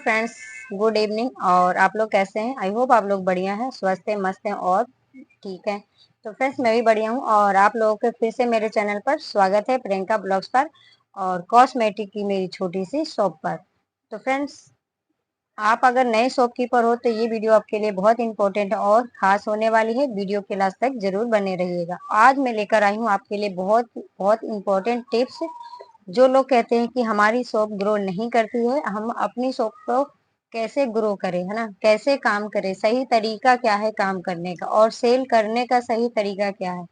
Friends, good evening. और आप लोग कैसे हैं? आई होप आप लोग बढ़िया हैं, स्वस्थ हैं, मस्त हैं और ठीक है। तो फ्रेंड्स, मैं भी बढ़िया हूं और आप लोगों के फिर से मेरे चैनल पर स्वागत है, प्रियंका ब्लॉग्स पर और कॉस्मेटिक की मेरी छोटी सी शॉप पर। तो फ्रेंड्स, आप अगर नए शॉपकीपर हो तो ये वीडियो आपके लिए बहुत इंपॉर्टेंट और खास होने वाली है। वीडियो के लास्ट तक जरूर बने रहिएगा। आज मैं लेकर आई हूँ आपके लिए बहुत बहुत इंपॉर्टेंट टिप्स। जो लोग कहते हैं कि हमारी शॉप ग्रो नहीं करती है, हम अपनी शॉप को कैसे ग्रो करें, है ना, कैसे काम करें, सही तरीका क्या है काम करने का और सेल करने का सही तरीका क्या है।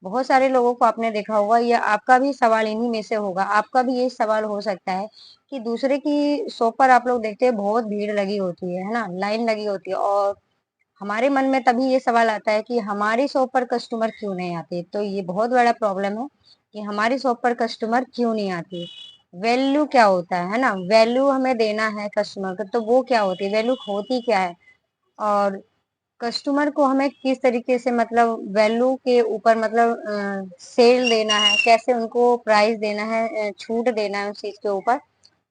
बहुत सारे लोगों को आपने देखा होगा या आपका भी सवाल इन्हीं में से होगा। आपका भी ये सवाल हो सकता है कि दूसरे की शॉप पर आप लोग देखते हैं बहुत भीड़ लगी होती है ना, लाइन लगी होती है, और हमारे मन में तभी ये सवाल आता है कि हमारी शॉप पर कस्टमर क्यों नहीं आते। तो ये बहुत बड़ा प्रॉब्लम है कि हमारी शॉप पर कस्टमर क्यों नहीं आते। वैल्यू क्या होता है ना, वैल्यू हमें देना है कस्टमर को, तो वो क्या होती है, वैल्यू होती क्या है, और कस्टमर को हमें किस तरीके से मतलब वैल्यू के ऊपर मतलब सेल देना है, कैसे उनको प्राइस देना है, छूट देना है उस चीज के ऊपर।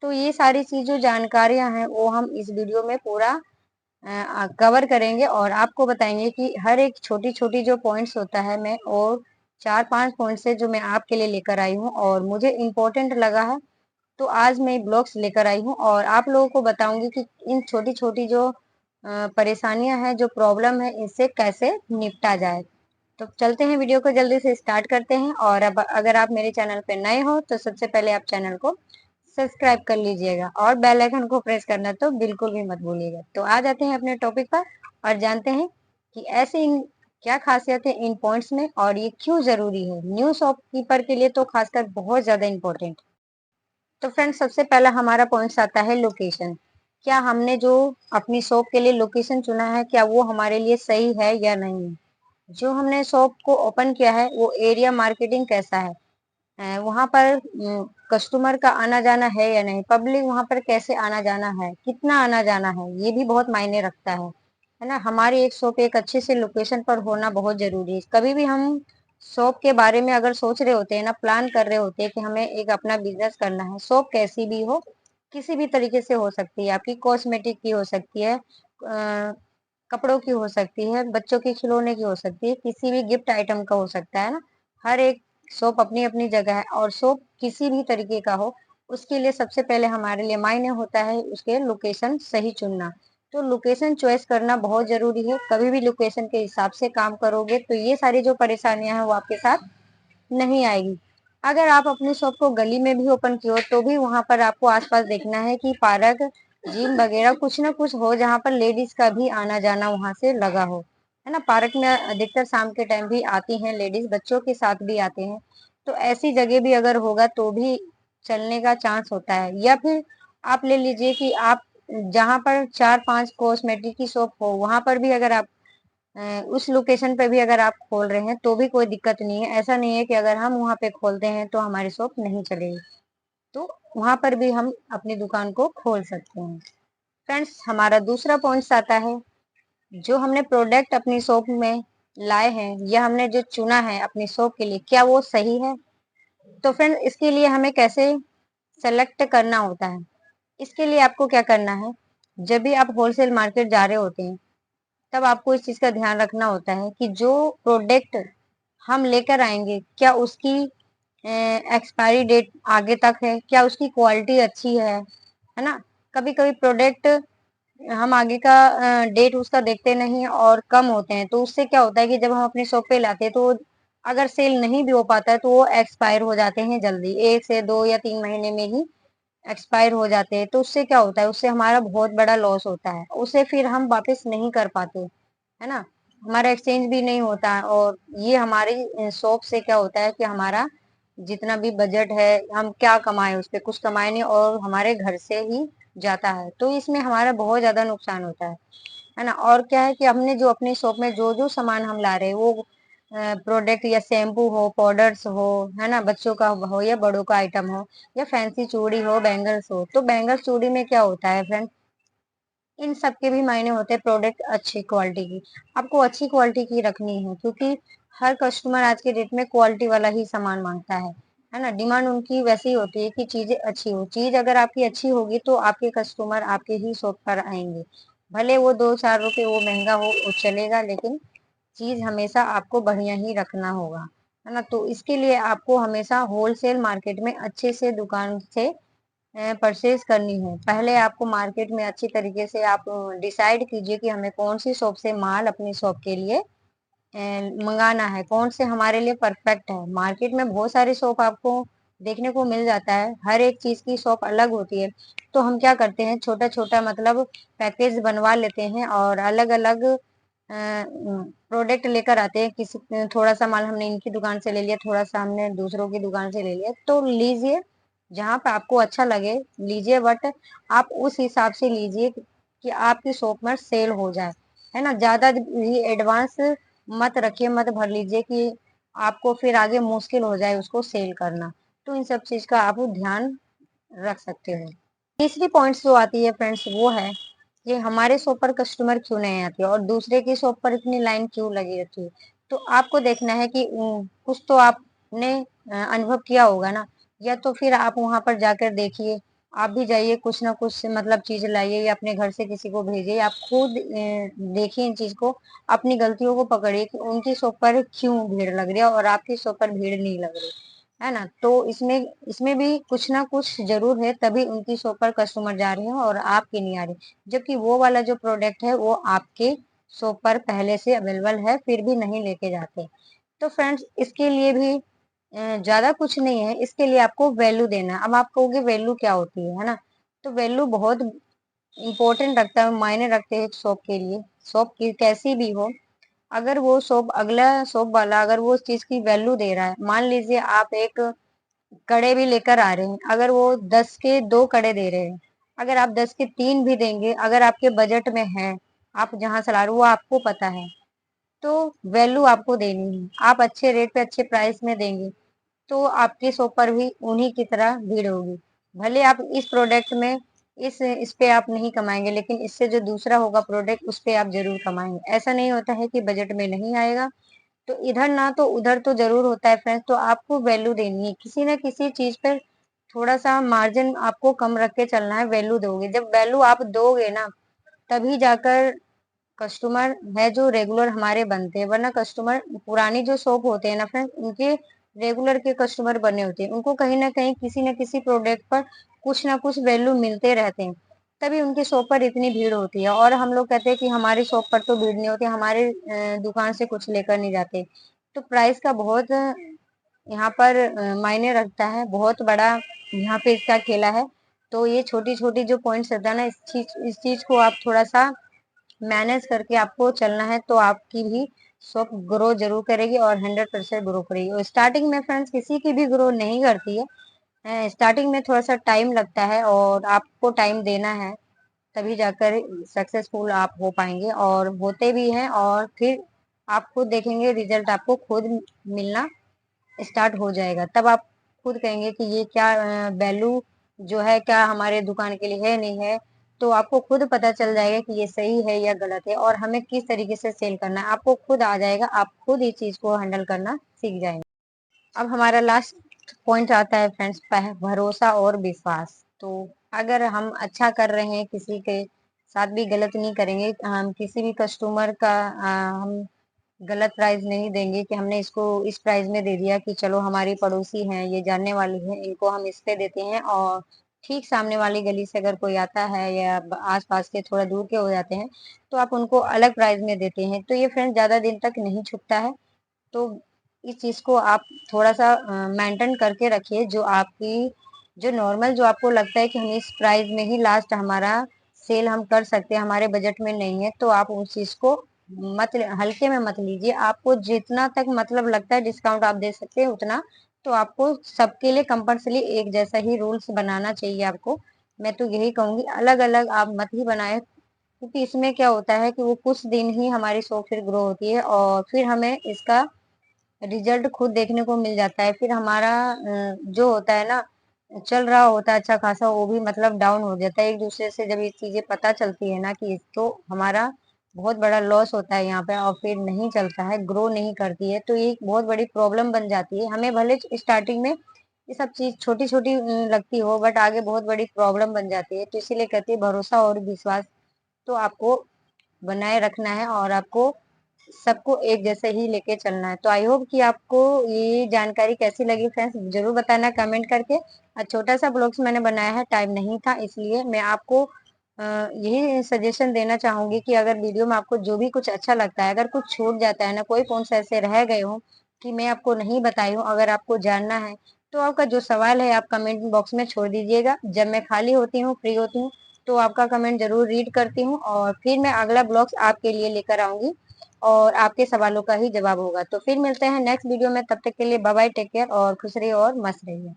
तो ये सारी चीज जो जानकारियां हैं वो हम इस वीडियो में पूरा कवर करेंगे और आपको बताएंगे कि हर एक छोटी छोटी जो पॉइंट्स होता है, मैं और 4-5 पॉइंट्स है जो मैं आपके लिए लेकर आई हूँ और मुझे इम्पोर्टेंट लगा है। तो आज मैं ब्लॉग्स लेकर आई हूँ और आप लोगों को बताऊंगी कि इन छोटी छोटी जो परेशानियां हैं, जो प्रॉब्लम है, इनसे कैसे निपटा जाए। तो चलते हैं, वीडियो को जल्दी से स्टार्ट करते हैं। और अब अगर आप मेरे चैनल पे नए हो तो सबसे पहले आप चैनल को सब्सक्राइब कर लीजिएगा और बेल आइकन को प्रेस करना तो बिल्कुल भी मत भूलिएगा। तो आ जाते हैं अपने टॉपिक पर और जानते हैं कि ऐसे इन क्या खासियत है इन पॉइंट्स में और ये क्यों जरूरी है न्यू शॉपकीपर के लिए, तो खासकर बहुत ज्यादा इंपॉर्टेंट। तो फ्रेंड्स, सबसे पहला हमारा पॉइंट आता है लोकेशन। क्या हमने जो अपनी शॉप के लिए लोकेशन चुना है, क्या वो हमारे लिए सही है या नहीं। जो हमने शॉप को ओपन किया है वो एरिया मार्केटिंग कैसा है, वहां पर कस्टमर का आना जाना है या नहीं, पब्लिक वहां पर कैसे आना जाना है, कितना आना जाना है, ये भी बहुत मायने रखता है ना। हमारी एक शॉप एक अच्छे से लोकेशन पर होना बहुत जरूरी है। कभी भी हम शॉप के बारे में अगर सोच रहे होते हैं ना, प्लान कर रहे होते हैं कि हमें एक अपना बिजनेस करना है, शॉप कैसी भी हो, किसी भी तरीके से हो सकती है, आपकी कॉस्मेटिक की हो सकती है, कपड़ों की हो सकती है, बच्चों के खिलौने की हो सकती है, किसी भी गिफ्ट आइटम का हो सकता है ना। हर एक शॉप अपनी अपनी जगह है और शॉप किसी भी तरीके का हो, उसके लिए सबसे पहले हमारे लिए मायने होता है उसके लोकेशन सही चुनना। तो लोकेशन चॉइस करना बहुत जरूरी है। कभी भी लोकेशन के हिसाब से काम करोगे तो ये सारी जो परेशानियां हैं वो आपके साथ नहीं आएगी। अगर आप अपनी शॉप को गली में भी ओपन किए हो तो भी वहां पर आपको आसपास देखना है कि पार्क, जिम वगैरह कुछ ना कुछ हो जहां पर लेडीज का भी आना जाना वहां से लगा हो, है ना। पार्क में अधिकतर शाम के टाइम भी आती हैं लेडीज, बच्चों के साथ भी आते हैं। तो ऐसी जगह भी अगर होगा तो भी चलने का चांस होता है। या फिर आप ले लीजिए कि आप जहां पर 4-5 कॉस्मेटिक की शॉप हो वहां पर भी अगर आप उस लोकेशन पे भी अगर आप खोल रहे हैं तो भी कोई दिक्कत नहीं है। ऐसा नहीं है कि अगर हम वहां पे खोलते हैं तो हमारी शॉप नहीं चलेगी, तो वहां पर भी हम अपनी दुकान को खोल सकते हैं। फ्रेंड्स, हमारा दूसरा पॉइंट आता है, जो हमने प्रोडक्ट अपनी शॉप में लाए हैं या हमने जो चुना है अपनी शॉप के लिए, क्या वो सही है। तो फ्रेंड, इसके लिए हमें कैसे सेलेक्ट करना होता है, इसके लिए आपको क्या करना है, जब भी आप होलसेल मार्केट जा रहे होते हैं तब आपको इस चीज का ध्यान रखना होता है कि जो प्रोडक्ट हम लेकर आएंगे क्या उसकी एक्सपायरी डेट आगे तक है, क्या उसकी क्वालिटी अच्छी है ना। कभी कभी प्रोडक्ट हम आगे का डेट उसका देखते नहीं और कम होते हैं, तो उससे क्या होता है कि जब हम अपनी शॉप पे लाते हैं तो अगर सेल नहीं भी हो पाता है तो वो एक्सपायर हो जाते हैं जल्दी, 1 से 2 या 3 महीने में ही एक्सपायर हो जाते हैं। तो उससे क्या होता है, उससे हमारा बहुत बड़ा लॉस होता है, उसे फिर हम वापस नहीं कर पाते, है ना। हमारा एक्सचेंज भी नहीं होता है और ये हमारी शॉप से क्या होता है कि हमारा जितना भी बजट है, हम क्या कमाए उस पे, कुछ कमाए नहीं और हमारे घर से ही जाता है। तो इसमें हमारा बहुत ज्यादा नुकसान होता है ना। और क्या है कि हमने जो अपनी शॉप में जो जो सामान हम ला रहे हैं वो प्रोडक्ट या शैम्पू हो, पाउडर्स हो, है ना, बच्चों का हो या बड़ों का आइटम हो, या फैंसी चूड़ी हो, बैंगल्स हो। तो बैंगल्स चूड़ी में क्या होता है फ्रेंड, इन सब के भी मायने होते हैं प्रोडक्ट अच्छी क्वालिटी की। आपको अच्छी क्वालिटी की रखनी है क्योंकि हर कस्टमर आज के डेट में क्वालिटी वाला ही सामान मांगता है ना। डिमांड उनकी वैसी होती है कि चीजें अच्छी हो। चीज अगर आपकी अच्छी होगी तो आपके कस्टमर आपके ही शॉप पर आएंगे। भले वो 2-4 रुपए वो महंगा हो वो चलेगा, लेकिन चीज हमेशा आपको बढ़िया ही रखना होगा, है ना। तो इसके लिए आपको हमेशा होलसेल मार्केट में अच्छे से दुकान से परचेज करनी है। पहले आपको मार्केट में अच्छी तरीके से आप डिसाइड कीजिए कि हमें कौन सी शॉप से माल अपनी शॉप के लिए मंगाना है, कौन से हमारे लिए परफेक्ट है। मार्केट में बहुत सारी शॉप आपको देखने को मिल जाता है, हर एक चीज की शॉप अलग होती है। तो हम क्या करते हैं, छोटा छोटा मतलब पैकेज बनवा लेते हैं और अलग अलग प्रोडक्ट लेकर आते हैं। किसी थोड़ा सा माल हमने इनकी दुकान से ले लिया, थोड़ा सा हमने दूसरों की दुकान से ले लिया, तो लीजिए जहाँ पे आपको अच्छा लगे लीजिए, बट आप उस हिसाब से लीजिए कि आपकी शॉप में सेल हो जाए, है ना। ज्यादा भी एडवांस मत रखिए, मत भर लीजिए कि आपको फिर आगे मुश्किल हो जाए उसको सेल करना। तो इन सब चीज का आप ध्यान रख सकते हो। तीसरी पॉइंट्स जो आती है फ्रेंड्स, वो है कि हमारे शॉप पर कस्टमर क्यों नहीं आते और दूसरे की शॉप पर इतनी लाइन क्यों लगी रहती है। तो आपको देखना है कि कुछ तो आपने अनुभव किया होगा ना, या तो फिर आप वहां पर जाकर देखिए। आप भी जाइए, कुछ ना कुछ मतलब चीज लाइए या अपने घर से किसी को भेजिए। आप खुद देखिए इन चीज को, अपनी गलतियों को पकड़िए कि उनकी शॉप पर क्यों भीड़ लग रही है और आपकी शॉप पर भीड़ नहीं लग रही, है ना। तो इसमें इसमें भी कुछ ना कुछ जरूर है, तभी उनकी शॉप पर कस्टमर जा रहे हैं और आपके नहीं आ रहे, जबकि वो वाला जो प्रोडक्ट है वो आपके शॉप पर पहले से अवेलेबल है फिर भी नहीं लेके जाते। तो फ्रेंड्स इसके लिए भी ज्यादा कुछ नहीं है, इसके लिए आपको वैल्यू देना है। अब आप कहोगे वैल्यू क्या होती है ना। तो वैल्यू बहुत इंपॉर्टेंट रखता है, मायने रखते हैं एक शॉप के लिए। शॉप की कैसी भी हो, अगर वो शॉप अगला शॉप वाला अगर वो उस चीज की वैल्यू दे रहा है, मान लीजिए आप एक कड़े भी लेकर आ रहे हैं, अगर वो 10 के 2 कड़े दे रहे हैं, अगर आप 10 के 3 भी देंगे, अगर आपके बजट में है, आप जहां चला रहे हो वो आपको पता है, तो वैल्यू आपको देनी है। आप अच्छे रेट पे अच्छे प्राइस में देंगे तो आपकी शॉप पर भी उन्हीं की तरह भीड़ होगी। भले आप इस प्रोडक्ट में इस पे आप नहीं कमाएंगे, लेकिन इससे जो दूसरा होगा प्रोडक्ट उस पे आप जरूर कमाएंगे। ऐसा नहीं होता है कि बजट में नहीं आएगा, तो इधर ना तो उधर तो जरूर होता है फ्रेंड्स। तो आपको वैल्यू देनी है, किसी ना किसी चीज पर थोड़ा सा मार्जिन आपको कम रख के चलना है। वैल्यू दोगे, जब वैल्यू आप दोगे ना तभी जाकर कस्टमर है जो रेगुलर हमारे बनते हैं। वरना कस्टमर पुरानी जो शॉप होते हैं ना फ्रेंड, उनके रेगुलर के कस्टमर बने होते हैं, उनको कहीं ना कहीं किसी न किसी प्रोडक्ट पर कुछ ना कुछ वैल्यू मिलते रहते हैं, तभी उनकी शॉप पर इतनी भीड़ होती है। और हम लोग कहते हैं कि हमारी शॉप पर तो भीड़ नहीं होती, हमारे दुकान से कुछ लेकर नहीं जाते। तो प्राइस का बहुत यहाँ पर मायने रखता है, बहुत बड़ा यहाँ पे इसका खेला है। तो ये छोटी छोटी जो पॉइंट्स रहता है ना, इस चीज को आप थोड़ा सा मैनेज करके आपको चलना है, तो आपकी भी शॉप ग्रो जरूर करेगी और 100% ग्रो करेगी। और स्टार्टिंग में फ्रेंड्स किसी की भी ग्रो नहीं करती है, स्टार्टिंग में थोड़ा सा टाइम लगता है और आपको टाइम देना है, तभी जाकर सक्सेसफुल आप हो पाएंगे और होते भी हैं। और फिर आप खुद देखेंगे रिजल्ट आपको खुद मिलना स्टार्ट हो जाएगा, तब आप खुद कहेंगे कि ये क्या वैल्यू जो है क्या हमारे दुकान के लिए है नहीं है। तो आपको खुद पता चल जाएगा कि ये सही है या गलत है और हमें किस तरीके से सेल करना है, आपको खुद आ जाएगा, आप खुद इस चीज को हैंडल करना सीख जाएंगे। अब हमारा लास्ट पॉइंट आता है फ्रेंड्स, भरोसा और विश्वास। तो अगर हम अच्छा कर रहे हैं, किसी के साथ भी गलत नहीं करेंगे, हम किसी भी कस्टमर का हम गलत प्राइस नहीं देंगे कि हमने इसको इस प्राइस में दे दिया कि चलो हमारी पड़ोसी हैं ये जानने वाली है इनको हम इस पे देते हैं, और ठीक सामने वाली गली से अगर कोई आता है या आस पास के थोड़ा दूर के हो जाते हैं तो आप उनको अलग प्राइस में देते हैं, तो ये फ्रेंड ज्यादा दिन तक नहीं छुपता है। तो इस चीज को आप थोड़ा सा मेंटेन करके रखिए। जो आपकी जो नॉर्मल जो आपको लगता है कि हम इस प्राइस में ही लास्ट हमारा सेल हम कर सकते हैं, हमारे बजट में नहीं है, तो आप उस चीज को मत हल्के में मत लीजिए। आपको जितना तक मतलब लगता है डिस्काउंट आप दे सकते हैं उतना, तो आपको सबके लिए कंपल्सरी एक जैसा ही रूल्स बनाना चाहिए आपको। मैं तो यही कहूंगी अलग अलग आप मत ही बनाए, क्योंकि इसमें क्या होता है कि वो कुछ दिन ही हमारी शॉप फिर ग्रो होती है और फिर हमें इसका रिजल्ट खुद देखने को मिल जाता है। फिर हमारा जो होता है ना चल रहा होता है अच्छा खासा, वो भी मतलब डाउन हो जाता है। एक दूसरे से जब ये चीजें पता चलती है ना कि तो हमारा बहुत बड़ा लॉस होता है यहाँ पे और फिर नहीं चलता है, ग्रो नहीं करती है, तो ये एक बहुत बड़ी प्रॉब्लम बन जाती है। हमें भले स्टार्टिंग में ये सब चीज छोटी छोटी लगती हो, बट आगे बहुत बड़ी प्रॉब्लम बन जाती है। तो इसीलिए कहती है भरोसा और विश्वास तो आपको बनाए रखना है, और आपको सबको एक जैसे ही लेके चलना है। तो आई होप कि आपको ये जानकारी कैसी लगी फ्रेंड्स, जरूर बताना कमेंट करके। छोटा सा ब्लॉग्स मैंने बनाया है, टाइम नहीं था, इसलिए मैं आपको यही सजेशन देना चाहूंगी कि अगर वीडियो में आपको जो भी कुछ अच्छा लगता है, अगर कुछ छूट जाता है ना, कोई पॉइंट्स ऐसे रह गए हो कि मैं आपको नहीं बताई हूँ, अगर आपको जानना है तो आपका जो सवाल है आप कमेंट बॉक्स में छोड़ दीजिएगा। जब मैं खाली होती हूँ, फ्री होती हूँ, तो आपका कमेंट जरूर रीड करती हूँ, और फिर मैं अगला ब्लॉग्स आपके लिए लेकर आऊंगी और आपके सवालों का ही जवाब होगा। तो फिर मिलते हैं नेक्स्ट वीडियो में, तब तक के लिए बाय बाय, टेक केयर और खुश रहिए और मस्त रहिए।